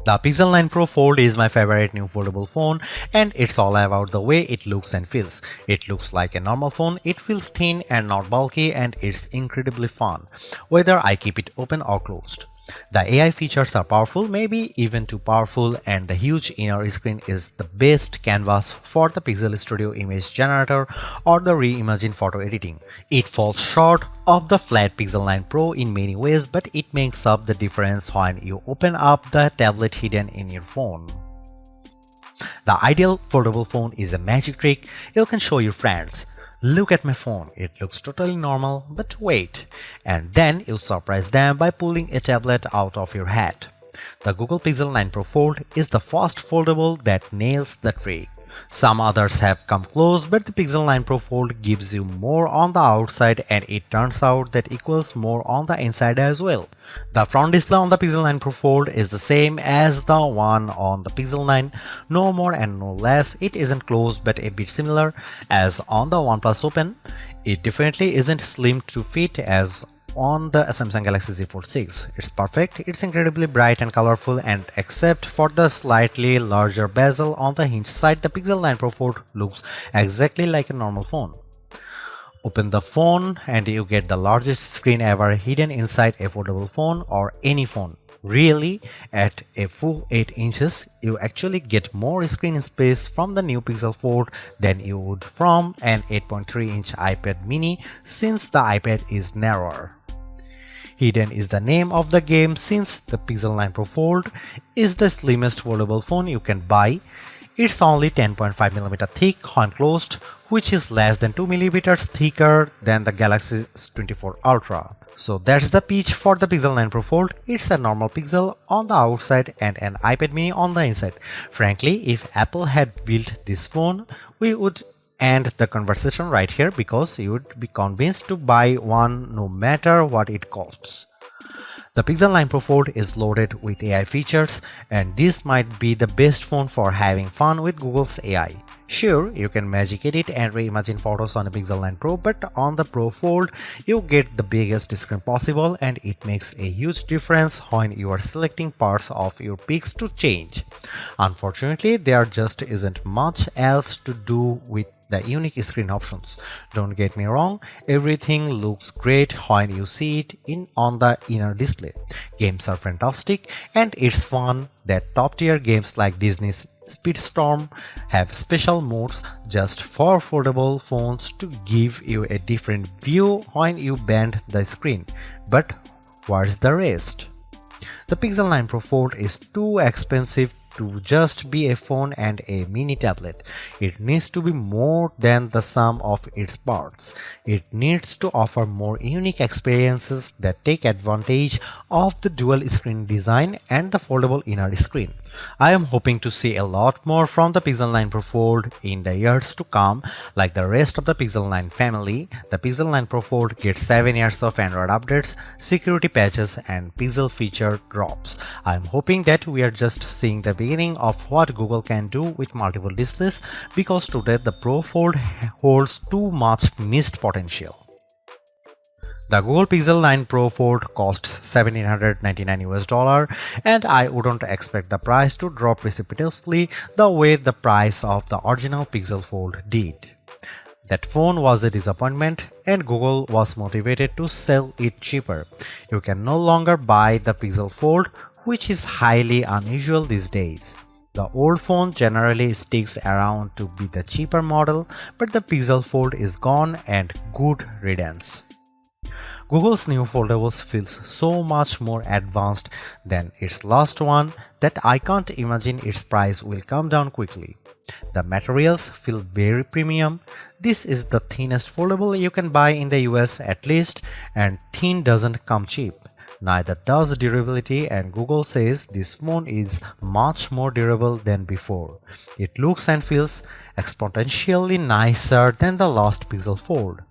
The Pixel 9 Pro Fold is my favorite new foldable phone, and it's all about the way it looks and feels. It looks like a normal phone, it feels thin and not bulky, and it's incredibly fun, whether I keep it open or closed. The AI features are powerful, maybe even too powerful, and the huge inner screen is the best canvas for the Pixel Studio image generator or the reimagined photo editing. It falls short of the flat Pixel 9 Pro in many ways, but it makes up the difference when you open up the tablet hidden in your phone. The ideal foldable phone is a magic trick you can show your friends. Look at my phone, it looks totally normal, but wait, and then you surprise them by pulling a tablet out of your hat. The Google Pixel 9 Pro Fold is the first foldable that nails the trick. Some others have come close, but the Pixel 9 Pro Fold gives you more on the outside, and it turns out that equals more on the inside as well. The front display on the Pixel 9 Pro Fold is the same as the one on the Pixel 9, no more and no less. It isn't closed but a bit similar as on the OnePlus Open. It definitely isn't slim to fit as on the Samsung Galaxy Z Fold 6. It's perfect, it's incredibly bright and colorful, and except for the slightly larger bezel on the hinge side, the Pixel 9 Pro Fold looks exactly like a normal phone. Open the phone and you get the largest screen ever hidden inside a foldable phone or any phone. Really, at a full 8 inches, you actually get more screen space from the new Pixel Fold than you would from an 8.3-inch iPad mini, since the iPad is narrower. Hidden is the name of the game, since the Pixel 9 Pro Fold is the slimmest foldable phone you can buy. It's only 10.5mm thick when closed, which is less than 2mm thicker than the Galaxy S24 Ultra. So that's the pitch for the Pixel 9 Pro Fold. It's a normal Pixel on the outside and an iPad mini on the inside. Frankly, if Apple had built this phone, we would end the conversation right here, because you would be convinced to buy one no matter what it costs. The Pixel 9 Pro Fold is loaded with AI features, and this might be the best phone for having fun with Google's AI. Sure, you can magic edit and reimagine photos on a Pixel 9 Pro, but on the Pro Fold, you get the biggest screen possible, and it makes a huge difference when you are selecting parts of your pics to change. Unfortunately, there just isn't much else to do with the unique screen options. Don't get me wrong, everything looks great when you see it on the inner display. Games are fantastic, and it's fun that top-tier games like Disney's Speedstorm have special modes just for foldable phones to give you a different view when you bend the screen. But where's the rest? The Pixel 9 Pro Fold is too expensive to just be a phone and a mini tablet. It needs to be more than the sum of its parts. It needs to offer more unique experiences that take advantage of the dual screen design and the foldable inner screen. I am hoping to see a lot more from the Pixel 9 Pro Fold in the years to come. Like the rest of the Pixel 9 family, the Pixel 9 Pro Fold gets 7 years of Android updates, security patches, and Pixel feature drops. I am hoping that we are just seeing the beginning of what Google can do with multiple displays, because today the Pro Fold holds too much missed potential. The Google Pixel 9 Pro Fold costs $1,799, and I wouldn't expect the price to drop precipitously the way the price of the original Pixel Fold did. That phone was a disappointment, and Google was motivated to sell it cheaper. You can no longer buy the Pixel Fold, which is highly unusual these days. The old phone generally sticks around to be the cheaper model, but the Pixel Fold is gone, and good riddance. Google's new foldables feels so much more advanced than its last one that I can't imagine its price will come down quickly. The materials feel very premium. This is the thinnest foldable you can buy in the US at least, and thin doesn't come cheap. Neither does durability, and Google says this phone is much more durable than before. It looks and feels exponentially nicer than the last Pixel Fold.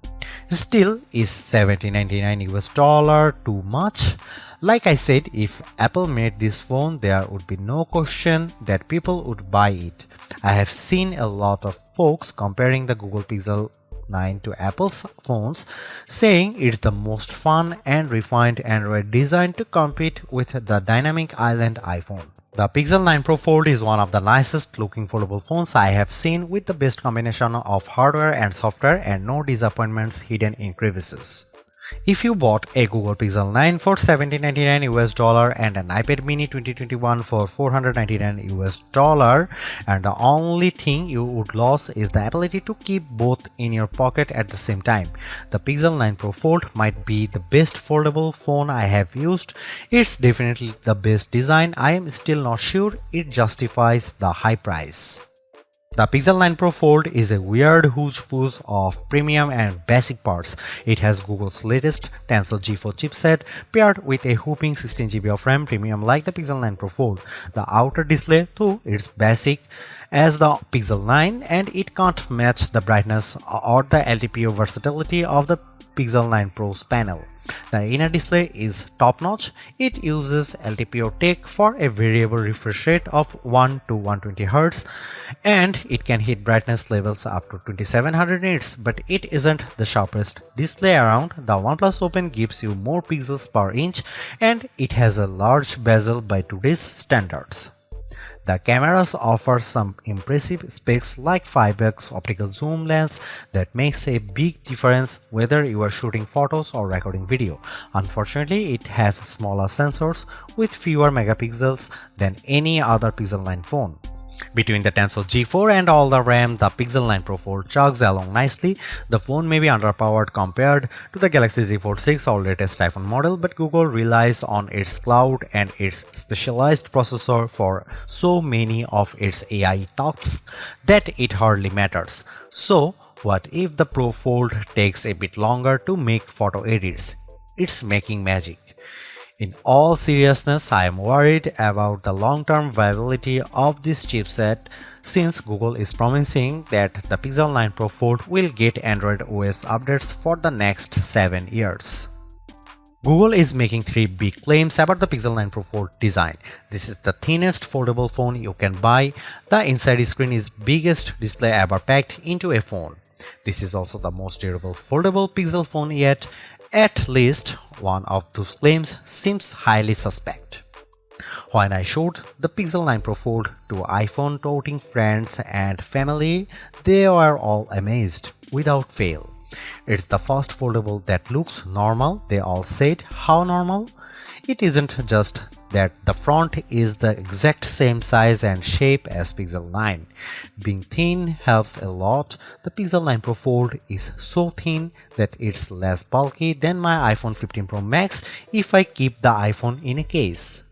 Still, is $1,799 too much? Like I said, if Apple made this phone, there would be no question that people would buy it. I have seen a lot of folks comparing the Google Pixel 9 to Apple's phones, saying it's the most fun and refined Android design to compete with the dynamic island iPhone. The Pixel 9 Pro Fold is one of the nicest looking foldable phones I have seen, with the best combination of hardware and software and no disappointments hidden in crevices. If you bought a Google Pixel 9 for $1799 US and an iPad mini 2021 for $499 US, and the only thing you would lose is the ability to keep both in your pocket at the same time, the Pixel 9 Pro Fold might be the best foldable phone I have used. It's definitely the best design. I am still not sure it justifies the high price. The Pixel 9 Pro Fold is a weird hodgepodge of premium and basic parts. It has Google's latest Tensor G4 chipset paired with a whopping 16GB of RAM, premium like the Pixel 9 Pro Fold. The outer display, though, is basic as the Pixel 9 and it can't match the brightness or the LTPO versatility of the Pixel 9 Pro's panel. The inner display is top-notch. It uses LTPO tech for a variable refresh rate of 1 to 120Hz and it can hit brightness levels up to 2700 nits, but it isn't the sharpest display around. The OnePlus Open gives you more pixels per inch and it has a large bezel by today's standards. The cameras offer some impressive specs like 5x optical zoom lens that makes a big difference whether you are shooting photos or recording video. Unfortunately, it has smaller sensors with fewer megapixels than any other Pixel 9 phone. Between the Tensor G4 and all the RAM, the Pixel 9 Pro Fold chugs along nicely. The phone may be underpowered compared to the Galaxy Z Fold 6 or latest iPhone model, but Google relies on its cloud and its specialized processor for so many of its AI tasks that it hardly matters. So, what if the Pro Fold takes a bit longer to make photo edits? It's making magic. In all seriousness, I am worried about the long-term viability of this chipset since Google is promising that the Pixel 9 Pro Fold will get Android OS updates for the next 7 years. Google is making 3 big claims about the Pixel 9 Pro Fold design. This is the thinnest foldable phone you can buy. The inside screen is biggest display ever packed into a phone. This is also the most durable foldable Pixel phone yet. At least one of those claims seems highly suspect. When I showed the Pixel 9 Pro Fold to iPhone toting friends and family, they were all amazed without fail. It's the first foldable that looks normal. They all said, how normal? It isn't just that the front is the exact same size and shape as Pixel 9. Being thin helps a lot. The Pixel 9 Pro Fold is so thin that it's less bulky than my iPhone 15 Pro Max if I keep the iPhone in a case.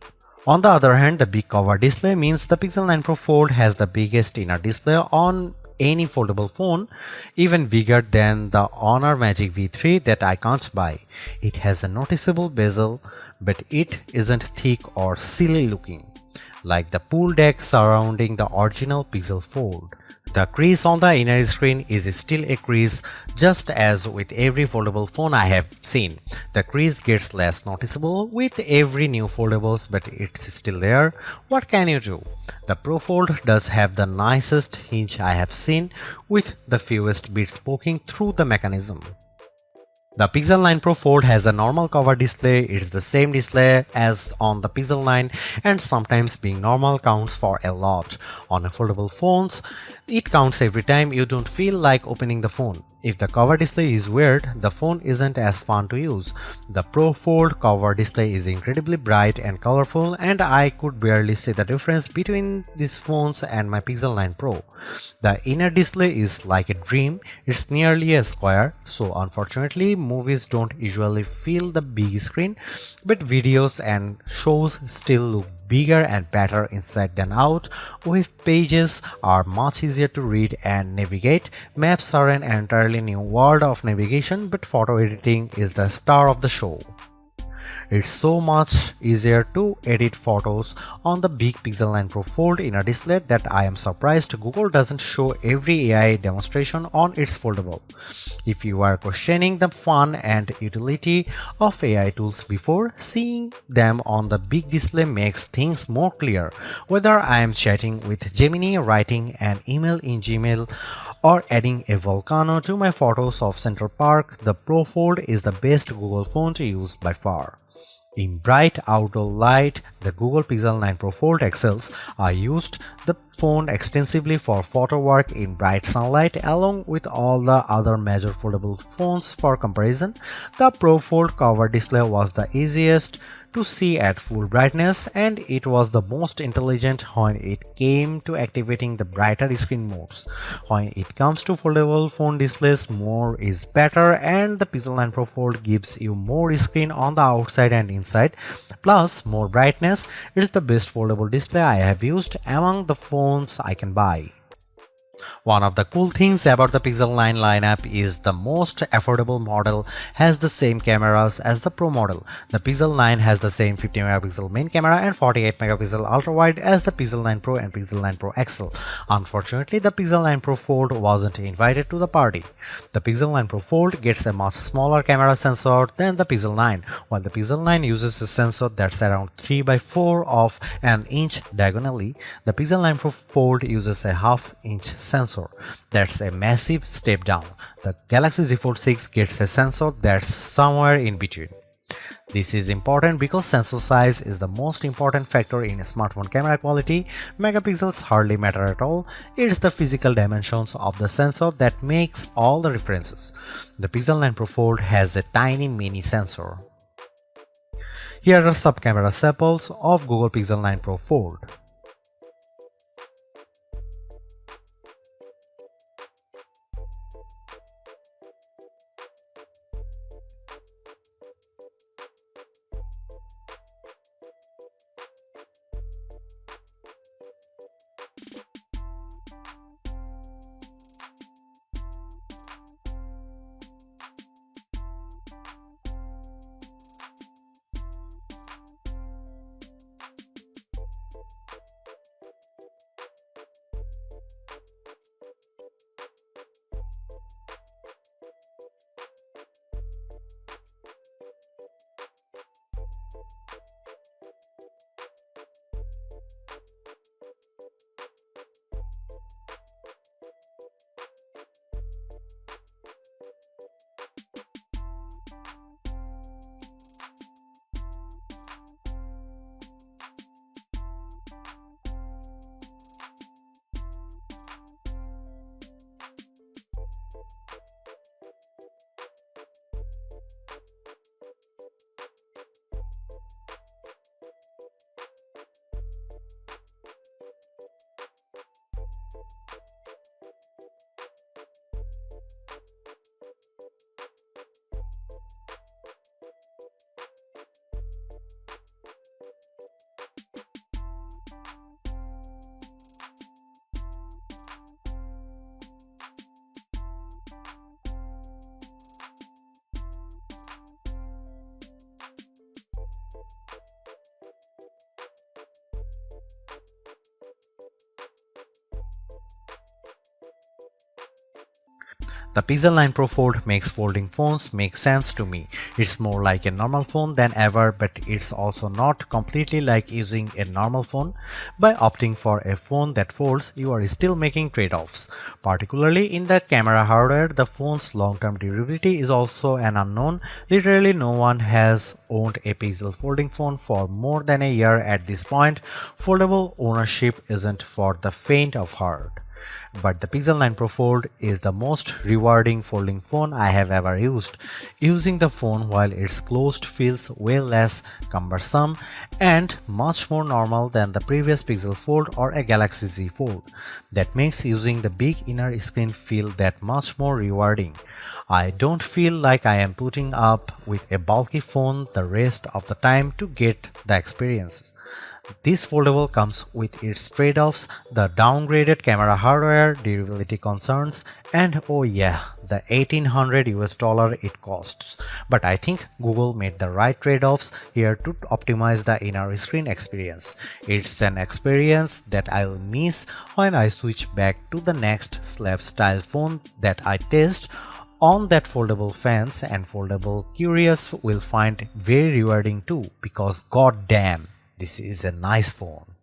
On the other hand, the big cover display means the Pixel 9 Pro Fold has the biggest inner display on any foldable phone, even bigger than the Honor Magic V3 that I can't buy. It has a noticeable bezel, but it isn't thick or silly looking, like the pool deck surrounding the original Pixel Fold. The crease on the inner screen is still a crease, just as with every foldable phone I have seen. The crease gets less noticeable with every new foldables, but it's still there. What can you do? The Pro Fold does have the nicest hinge I have seen, with the fewest bits poking through the mechanism. The Pixel 9 Pro Fold has a normal cover display. It's the same display as on the Pixel 9 and sometimes being normal counts for a lot. On a foldable phones, it counts every time you don't feel like opening the phone. If the cover display is weird, the phone isn't as fun to use. The Pro Fold cover display is incredibly bright and colorful and I could barely see the difference between these phones and my Pixel 9 Pro. The inner display is like a dream. It's nearly a square, so unfortunately movies don't usually fill the big screen, but videos and shows still look bigger and better inside than out. Web pages are much easier to read and navigate. Maps are an entirely new world of navigation, but photo editing is the star of the show. It's so much easier to edit photos on the big Pixel 9 Pro Fold inner display that I am surprised Google doesn't show every AI demonstration on its foldable. If you are questioning the fun and utility of AI tools before, seeing them on the big display makes things more clear. Whether I am chatting with Gemini, writing an email in Gmail, or adding a volcano to my photos of Central Park, the Pro Fold is the best Google phone to use by far. In bright outdoor light, the Google Pixel 9 Pro Fold excels. I used the phone extensively for photo work in bright sunlight along with all the other major foldable phones for comparison. The Pro Fold cover display was the easiest to see at full brightness, and it was the most intelligent when it came to activating the brighter screen modes. When it comes to foldable phone displays, more is better, and the Pixel 9 Pro Fold gives you more screen on the outside and inside, plus more brightness. It's the best foldable display I have used among the phones I can buy. One of the cool things about the Pixel 9 lineup is the most affordable model has the same cameras as the Pro model. The Pixel 9 has the same 50 megapixel main camera and 48 megapixel ultra wide as the Pixel 9 Pro and Pixel 9 Pro XL. Unfortunately, the Pixel 9 Pro Fold wasn't invited to the party. The Pixel 9 Pro Fold gets a much smaller camera sensor than the Pixel 9, while the Pixel 9 uses a sensor that's around 3 by 4 of an inch diagonally. The Pixel 9 Pro Fold uses a half-inch sensor. That's a massive step down. The Galaxy Z Fold 6 gets a sensor that's somewhere in between. This is important because sensor size is the most important factor in smartphone camera quality. Megapixels hardly matter at all. It's the physical dimensions of the sensor that makes all the differences. The Pixel 9 Pro Fold has a tiny mini sensor. Here are some camera samples of Google Pixel 9 Pro Fold. The Pixel 9 Pro Fold makes folding phones make sense to me. It's more like a normal phone than ever, but it's also not completely like using a normal phone. By opting for a phone that folds, you are still making trade-offs. Particularly in the camera hardware, the phone's long-term durability is also an unknown. Literally no one has owned a Pixel folding phone for more than a year at this point. Foldable ownership isn't for the faint of heart. But the Pixel 9 Pro Fold is the most rewarding folding phone I have ever used. Using the phone while it's closed feels way less cumbersome and much more normal than the previous Pixel Fold or a Galaxy Z Fold. That makes using the big inner screen feel that much more rewarding. I don't feel like I am putting up with a bulky phone the rest of the time to get the experience. This foldable comes with its trade-offs, the downgraded camera hardware, durability concerns, and oh yeah, the $1,800 it costs. But I think Google made the right trade-offs here to optimize the inner screen experience. It's an experience that I'll miss when I switch back to the next slab style phone that I test on that foldable fans, and foldable curious will find very rewarding too, because goddamn, this is a nice phone.